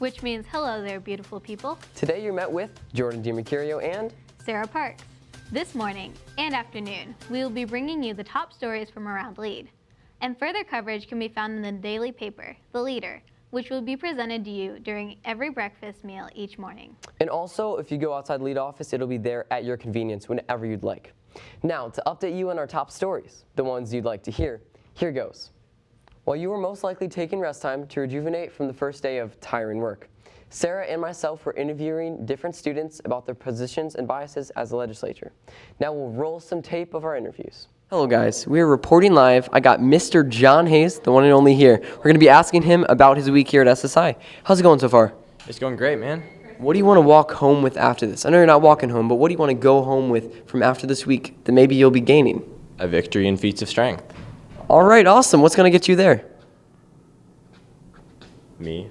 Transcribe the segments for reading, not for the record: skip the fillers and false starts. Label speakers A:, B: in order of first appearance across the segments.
A: which means hello there, beautiful people.
B: Today you're met with Jordan DiMercurio and
A: Sarah Parks. This morning and afternoon, we will be bringing you the top stories from around Lead. And further coverage can be found in the daily paper, The Leader, which will be presented to you during every breakfast meal each morning.
B: And also, if you go outside Lead office, it'll be there at your convenience whenever you'd like. Now, to update you on our top stories, the ones you'd like to hear, here goes. While you were most likely taking rest time to rejuvenate from the first day of tiring work, Sarah and myself were interviewing different students about their positions and biases as a legislature. Now we'll roll some tape of our interviews. Hello guys, we are reporting live. I got Mr. John Hayes, the one and only here. We're going to be asking him about his week here at SSI. How's it going so far?
C: It's going great, man.
B: What do you want to walk home with after this? I know you're not walking home, but what do you want to go home with from after this week that maybe you'll be gaining?
C: A victory in Feats of Strength.
B: All right, awesome. What's going to get you there?
C: Me.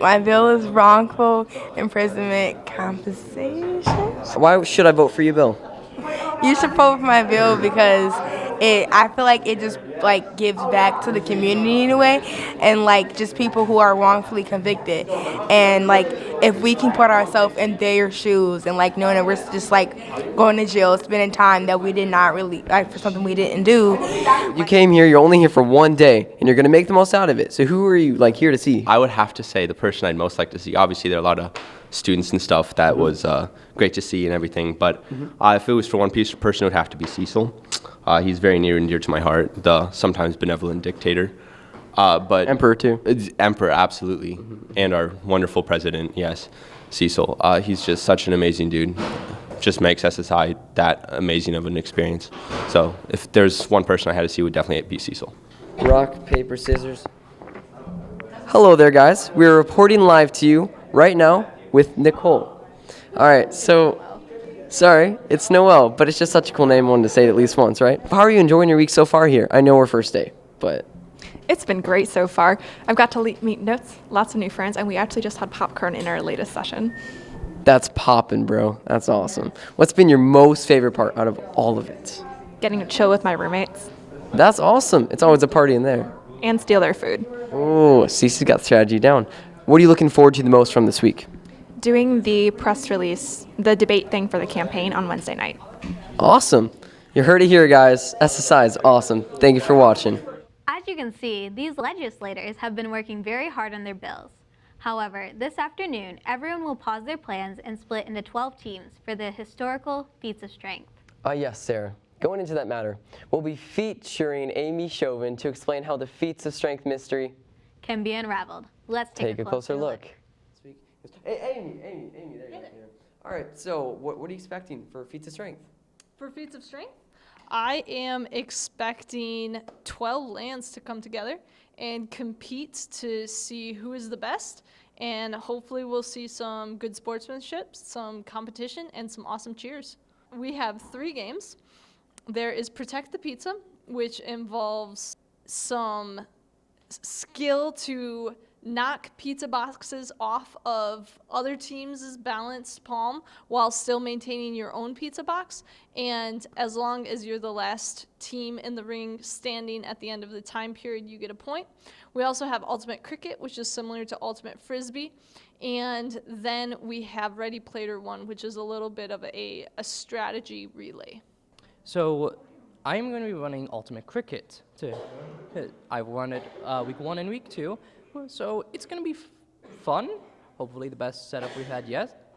D: My bill is wrongful imprisonment compensation.
B: Why should I vote for you, Bill?
D: You should vote for my bill because I feel like it just gives back to the community in a way, and just people who are wrongfully convicted, and if we can put ourselves in their shoes and knowing that we're just going to jail, spending time that we did not really for something we didn't do.
B: You came here, you're only here for one day, and you're going to make the most out of it. So who are you here to see?
E: I would have to say the person I'd most like to see. Obviously, there are a lot of students and stuff that was great to see and everything, but if it was for one person, it would have to be Cecil. He's very near and dear to my heart, the sometimes benevolent dictator. But
B: Emperor too.
E: Emperor, absolutely. And our wonderful president, yes, Cecil. He's just such an amazing dude. Just makes SSI that amazing of an experience. So if there's one person I had to see, it would definitely be Cecil.
B: Rock, paper, scissors. Hello there, guys. We're reporting live to you right now with Nicole. All right, so sorry, it's Noelle, but it's just such a cool name. I wanted to say it at least once, right? How are you enjoying your week so far here? I know we're first day, but
F: it's been great so far. I've got to meet notes, lots of new friends, and we actually just had popcorn in our latest session.
B: That's poppin', bro. That's awesome. What's been your most favorite part out of all of it?
F: Getting to chill with my roommates.
B: That's awesome. It's always a party in there.
F: And steal their food.
B: Oh, Cece's got the strategy down. What are you looking forward to the most from this week?
F: Doing the press release, the debate thing for the campaign on Wednesday night.
B: Awesome. You heard it here, guys. SSI is awesome. Thank you for watching.
A: As you can see, these legislators have been working very hard on their bills. However, this afternoon, everyone will pause their plans and split into 12 teams for the historical Feats of Strength.
B: Yes, Sarah. Going into that matter, we'll be featuring Amy Chauvin to explain how the Feats of Strength mystery
A: can be unraveled. Let's take a closer look.
B: Hey, Amy, there you go. All right, so what are you expecting for Feats of Strength?
G: For Feats of Strength, I am expecting 12 lands to come together and compete to see who is the best, and hopefully we'll see some good sportsmanship, some competition, and some awesome cheers. We have 3 games. There is Protect the Pizza, which involves some skill to knock pizza boxes off of other teams' balanced palm while still maintaining your own pizza box, and as long as you're the last team in the ring standing at the end of the time period, you get a point. We also have Ultimate Cricket, which is similar to Ultimate Frisbee, and then we have Ready Player One, which is a little bit of a strategy relay.
H: So I am going to be running Ultimate Cricket. I've run it week 1 and week 2. So it's going to be fun, hopefully the best setup we've had yet.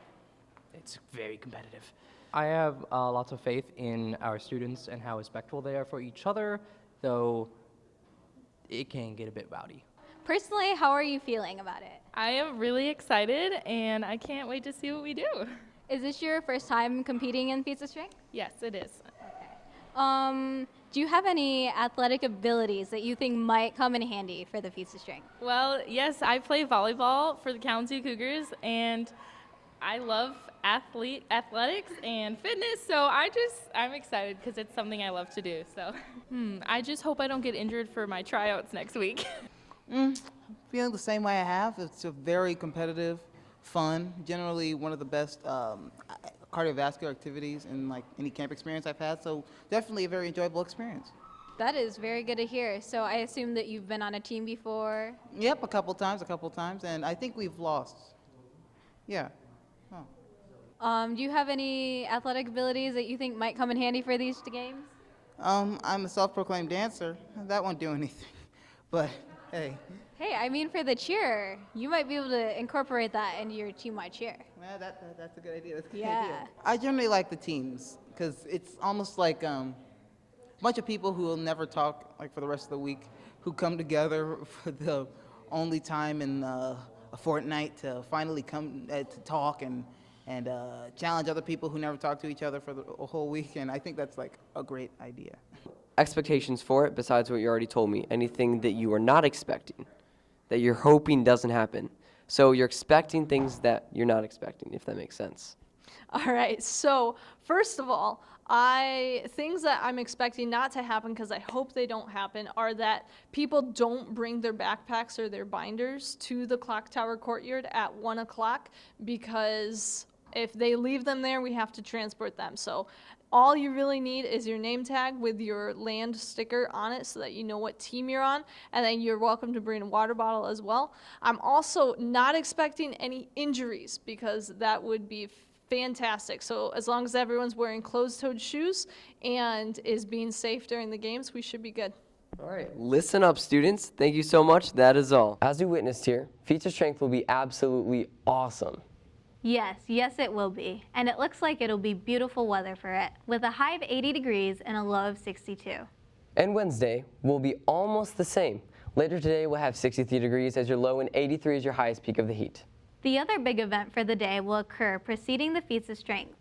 H: It's very competitive. I have lots of faith in our students and how respectful they are for each other, though it can get a bit rowdy.
A: Personally, how are you feeling about it?
I: I am really excited, and I can't wait to see what we do.
A: Is this your first time competing in Feats of Strength?
I: Yes, it is.
A: Do you have any athletic abilities that you think might come in handy for the Feats of Strength?
I: Well, yes, I play volleyball for the County Cougars, and I love athletics and fitness, so I'm excited because it's something I love to do. So I just hope I don't get injured for my tryouts next week.
J: Feeling the same way I have. It's a very competitive, fun, generally one of the best cardiovascular activities in any camp experience I've had, so definitely a very enjoyable experience.
A: That is very good to hear. So I assume that you've been on a team before.
J: Yep, a couple times, and I think we've lost. Yeah. Oh.
A: Do you have any athletic abilities that you think might come in handy for these games?
J: I'm a self-proclaimed dancer. That won't do anything. But hey,
A: Hey, I mean for the cheer, you might be able to incorporate that into your team-wide cheer.
J: that's a good idea. That's a good
A: Yeah.
J: idea. I generally like the teams because it's almost like a bunch of people who will never talk like for the rest of the week, who come together for the only time in a fortnight to finally come to talk and challenge other people who never talk to each other for the whole week. And I think that's like a great idea.
B: Expectations for it, besides what you already told me, anything that you are not expecting, that you're hoping doesn't happen. So you're expecting things that you're not expecting, if that makes sense.
G: All right, so first of all, things that I'm expecting not to happen, because I hope they don't happen, are that people don't bring their backpacks or their binders to the clock tower courtyard at 1 o'clock, because if they leave them there, we have to transport them. So all you really need is your name tag with your land sticker on it so that you know what team you're on, and then you're welcome to bring a water bottle as well. I'm also not expecting any injuries because that would be fantastic. So as long as everyone's wearing closed-toed shoes and is being safe during the games, we should be good.
B: All right, listen up, students. Thank you so much. That is all. As we witnessed here, Feats of Strength will be absolutely awesome.
A: Yes, it will be. And it looks like it'll be beautiful weather for it, with a high of 80 degrees and a low of 62.
B: And Wednesday will be almost the same. Later today, we'll have 63 degrees as your low and 83 is your highest peak of the heat.
A: The other big event for the day will occur preceding the Feats of Strength,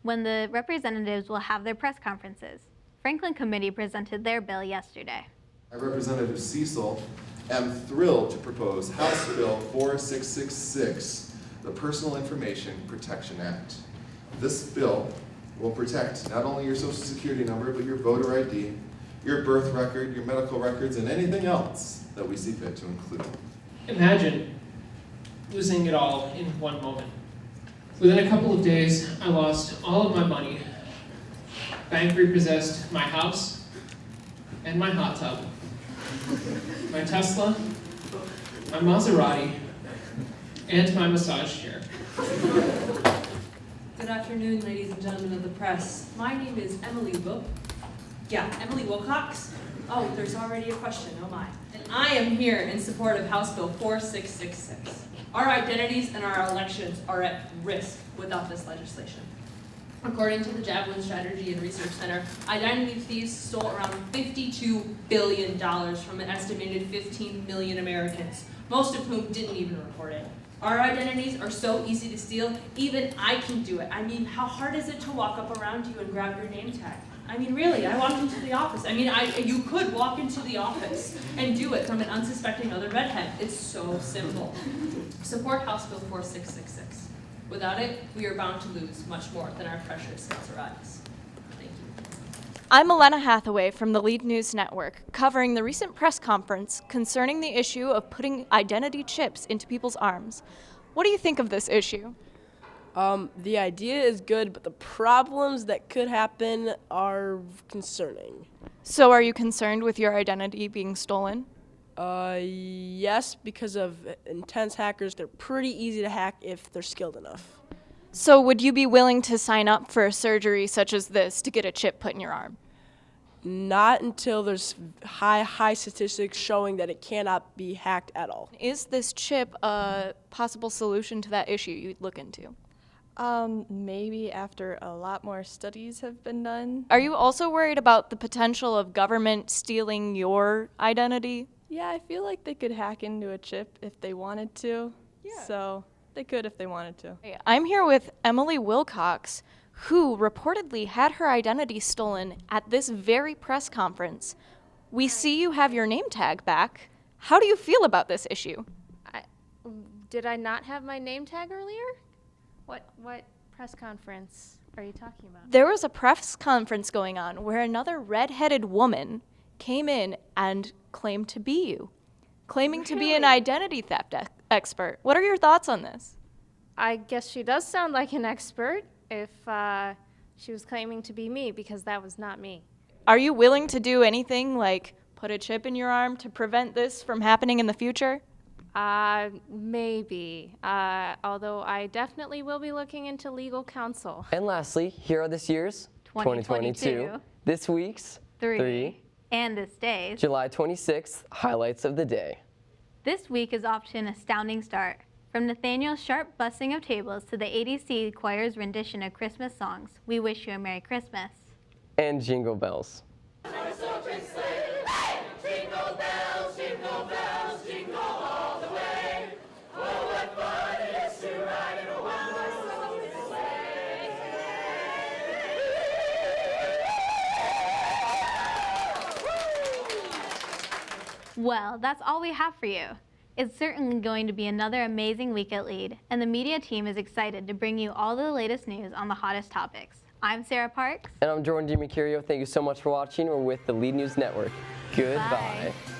A: when the representatives will have their press conferences. Franklin Committee presented their bill yesterday.
K: I, Representative Cecil, am thrilled to propose House Bill 4666, the Personal Information Protection Act. This bill will protect not only your Social Security number, but your voter ID, your birth record, your medical records, and anything else that we see fit to include.
L: Imagine losing it all in one moment. Within a couple of days, I lost all of my money. Bank repossessed my house and my hot tub, my Tesla, my Maserati, and my massage chair.
M: Good afternoon, ladies and gentlemen of the press. My name is Emily Emily Wilcox. Oh, there's already a question, oh my. And I am here in support of House Bill 4666. Our identities and our elections are at risk without this legislation. According to the Javelin Strategy and Research Center, identity thieves stole around $52 billion from an estimated 15 million Americans, most of whom didn't even report it. Our identities are so easy to steal, even I can do it. I mean, how hard is it to walk up around you and grab your name tag? I mean, really, I walked into the office. I mean, you could walk into the office and do it from an unsuspecting other redhead. It's so simple. Support House Bill 4666. Without it, we are bound to lose much more than our precious Maseratis. Thank you.
F: I'm Elena Hathaway from the Lead News Network, covering the recent press conference concerning the issue of putting identity chips into people's arms. What do you think of this issue?
N: The idea is good, but the problems that could happen are concerning.
F: So are you concerned with your identity being stolen?
N: Yes, because of intense hackers. They're pretty easy to hack if they're skilled enough.
F: So would you be willing to sign up for a surgery such as this to get a chip put in your arm?
N: Not until there's high statistics showing that it cannot be hacked at all.
F: Is this chip a possible solution to that issue you'd look into?
O: Maybe after a lot more studies have been done.
F: Are you also worried about the potential of government stealing your identity?
O: Yeah, I feel like they could hack into a chip if they wanted to.
F: Yeah.
O: So they could if they wanted to.
F: I'm here with Emily Wilcox, who reportedly had her identity stolen at this very press conference. We see you have your name tag back. How do you feel about this issue?
P: Did I not have my name tag earlier? What press conference are you talking about?
F: There was a press conference going on where another red-headed woman came in and claimed to be you, claiming to be an identity theft expert. What are your thoughts on this?
P: I guess she does sound like an expert if she was claiming to be me, because that was not me.
F: Are you willing to do anything like put a chip in your arm to prevent this from happening in the future?
P: Maybe. Although I definitely will be looking into legal counsel.
B: And lastly, here are this year's
A: 2022,
B: this week's
A: 3, and this day's
B: July 26th highlights of the day.
A: This week is off to an astounding start. From Nathaniel's sharp busting of tables to the ADC choir's rendition of Christmas songs, we wish you a Merry Christmas.
B: And jingle bells.
A: Well, that's all we have for you. It's certainly going to be another amazing week at Lead, and the media team is excited to bring you all the latest news on the hottest topics. I'm Sarah Parks.
B: And I'm Jordan DiMercurio. Thank you so much for watching. We're with the Lead News Network. Goodbye.
A: Bye.